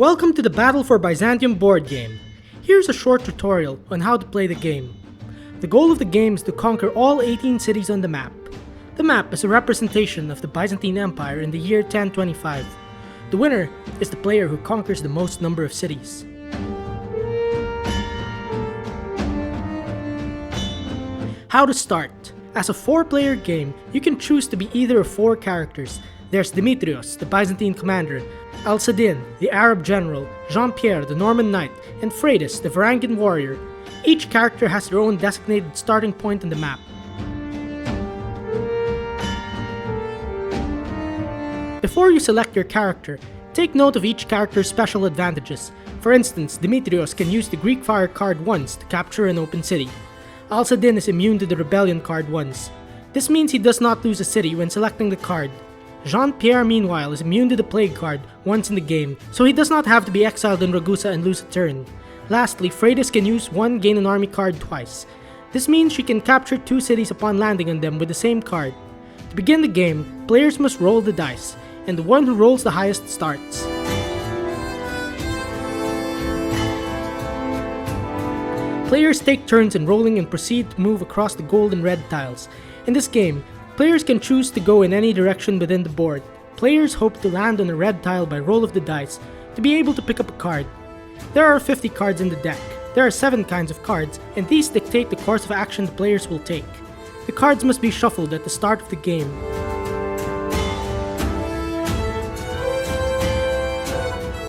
Welcome to the Battle for Byzantium board game. Here's a short tutorial on how to play the game. The goal of the game is to conquer all 18 cities on the map. The map is a representation of the Byzantine Empire in the year 1025. The winner is the player who conquers the most number of cities. How to start. As a 4-player game, you can choose to be either of 4 characters. There's Demetrios, the Byzantine commander, Al-Sadin, the Arab general, Jean-Pierre, the Norman knight, and Freitas, the Varangian warrior. Each character has their own designated starting point on the map. Before you select your character, take note of each character's special advantages. For instance, Demetrios can use the Greek fire card once to capture an open city. Al-Sadin is immune to the rebellion card once. This means he does not lose a city when selecting the card. Jean-Pierre, meanwhile, is immune to the plague card once in the game, so he does not have to be exiled in Ragusa and lose a turn. Lastly, Freitas can use one gain an army card twice. This means she can capture 2 cities upon landing on them with the same card. To begin the game, players must roll the dice, and the one who rolls the highest starts. Players take turns in rolling and proceed to move across the gold and red tiles. In this game, players can choose to go in any direction within the board. Players hope to land on a red tile by roll of the dice to be able to pick up a card. There are 50 cards in the deck. There are 7 kinds of cards, and these dictate the course of action the players will take. The cards must be shuffled at the start of the game.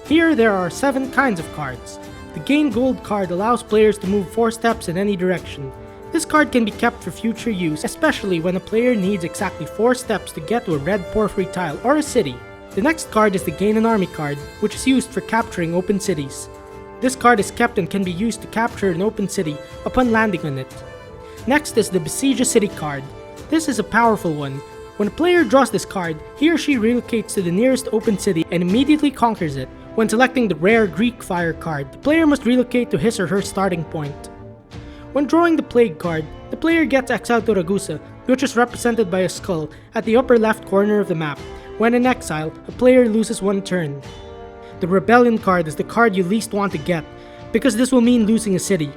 Here there are 7 kinds of cards. The Gain Gold card allows players to move 4 steps in any direction. This card can be kept for future use, especially when a player needs exactly 4 steps to get to a red porphyry tile or a city. The next card is the Gain an Army card, which is used for capturing open cities. This card is kept and can be used to capture an open city upon landing on it. Next is the Besiege a City card. This is a powerful one. When a player draws this card, he or she relocates to the nearest open city and immediately conquers it. When selecting the rare Greek fire card, the player must relocate to his or her starting point. When drawing the plague card, the player gets exiled to Ragusa, which is represented by a skull at the upper left corner of the map. When in exile, a player loses 1 turn. The rebellion card is the card you least want to get, because this will mean losing a city.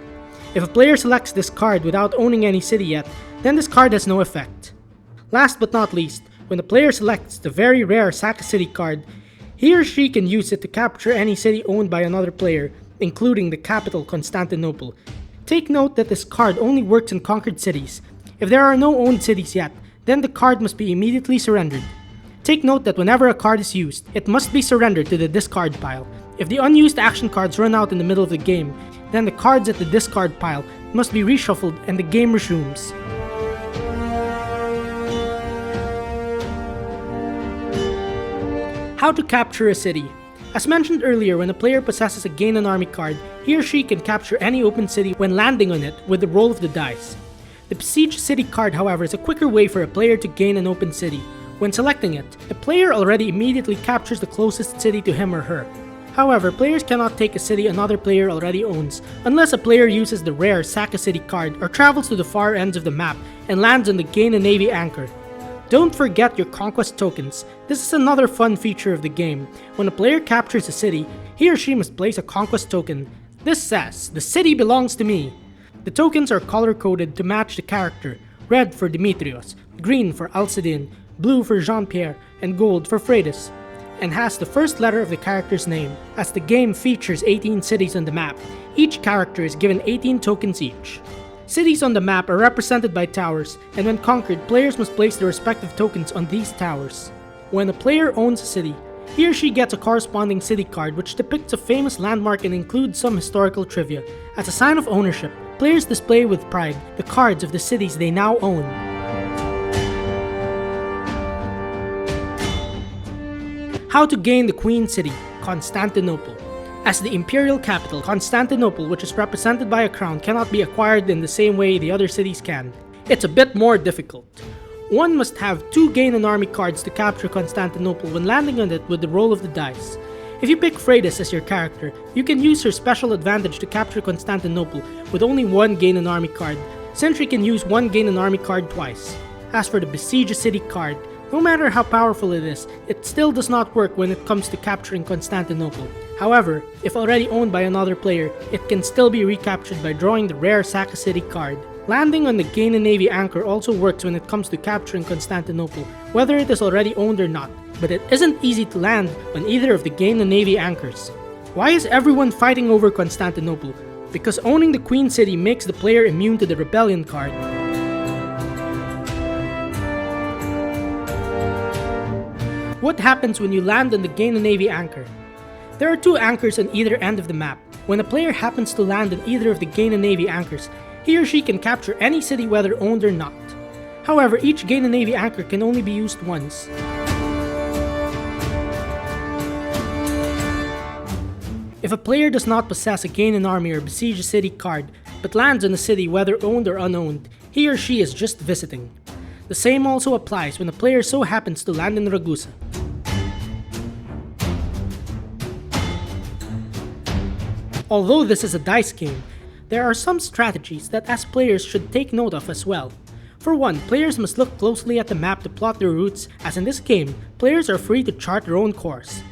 If a player selects this card without owning any city yet, then this card has no effect. Last but not least, when the player selects the very rare Sack a City card, he or she can use it to capture any city owned by another player, including the capital Constantinople. Take note that this card only works in conquered cities. If there are no owned cities yet, then the card must be immediately surrendered. Take note that whenever a card is used, it must be surrendered to the discard pile. If the unused action cards run out in the middle of the game, then the cards at the discard pile must be reshuffled and the game resumes. How to capture a city. As mentioned earlier, when a player possesses a Gain an Army card, he or she can capture any open city when landing on it with the roll of the dice. The Besiege City card, however, is a quicker way for a player to gain an open city. When selecting it, a player already immediately captures the closest city to him or her. However, players cannot take a city another player already owns, unless a player uses the rare Sack a City card or travels to the far ends of the map and lands on the Gain a Navy anchor. Don't forget your conquest tokens. This is another fun feature of the game. When a player captures a city, he or she must place a conquest token. This says, "The city belongs to me." The tokens are color-coded to match the character. Red for Demetrios, green for Al-Sadin, blue for Jean-Pierre, and gold for Freitas, and has the first letter of the character's name. As the game features 18 cities on the map, each character is given 18 tokens each. Cities on the map are represented by towers, and when conquered, players must place their respective tokens on these towers. When a player owns a city, he or she gets a corresponding city card which depicts a famous landmark and includes some historical trivia. As a sign of ownership, players display with pride the cards of the cities they now own. How to gain the Queen City, Constantinople. As the imperial capital, Constantinople, which is represented by a crown, cannot be acquired in the same way the other cities can. It's a bit more difficult. One must have 2 Gain an Army cards to capture Constantinople when landing on it with the roll of the dice. If you pick Freitas as your character, you can use her special advantage to capture Constantinople with only 1 Gain an Army card, since she can use 1 Gain an Army card twice. As for the Besiege a City card, no matter how powerful it is, it still does not work when it comes to capturing Constantinople. However, if already owned by another player, it can still be recaptured by drawing the rare Saka City card. Landing on the Gain a Navy anchor also works when it comes to capturing Constantinople, whether it is already owned or not, but it isn't easy to land on either of the Gain a Navy anchors. Why is everyone fighting over Constantinople? Because owning the Queen City makes the player immune to the Rebellion card. What happens when you land on the Gain a Navy anchor? There are two anchors on either end of the map. When a player happens to land on either of the Gain a Navy anchors, he or she can capture any city whether owned or not. However, each Gain a Navy anchor can only be used once. If a player does not possess a Gain an Army or Besiege a City card, but lands on a city whether owned or unowned, he or she is just visiting. The same also applies when a player so happens to land in Ragusa. Although this is a dice game, there are some strategies that as players should take note of as well. For one, players must look closely at the map to plot their routes, as in this game, players are free to chart their own course.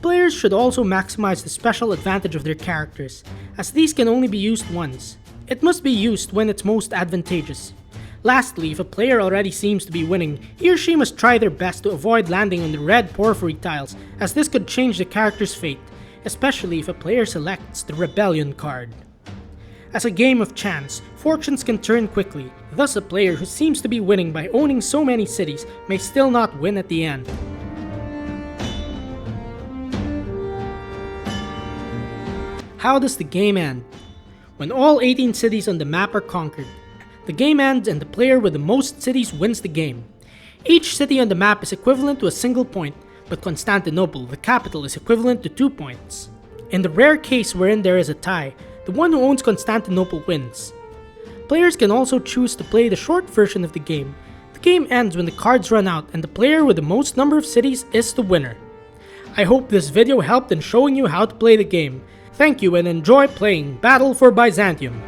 Players should also maximize the special advantage of their characters, as these can only be used once. It must be used when it's most advantageous. Lastly, if a player already seems to be winning, he or she must try their best to avoid landing on the red porphyry tiles, as this could change the character's fate, especially if a player selects the Rebellion card. As a game of chance, fortunes can turn quickly, thus a player who seems to be winning by owning so many cities may still not win at the end. How does the game end? When all 18 cities on the map are conquered, the game ends and the player with the most cities wins the game. Each city on the map is equivalent to a single point, but Constantinople, the capital, is equivalent to 2 points. In the rare case wherein there is a tie, the one who owns Constantinople wins. Players can also choose to play the short version of the game. The game ends when the cards run out and the player with the most number of cities is the winner. I hope this video helped in showing you how to play the game. Thank you and enjoy playing Battle for Byzantium.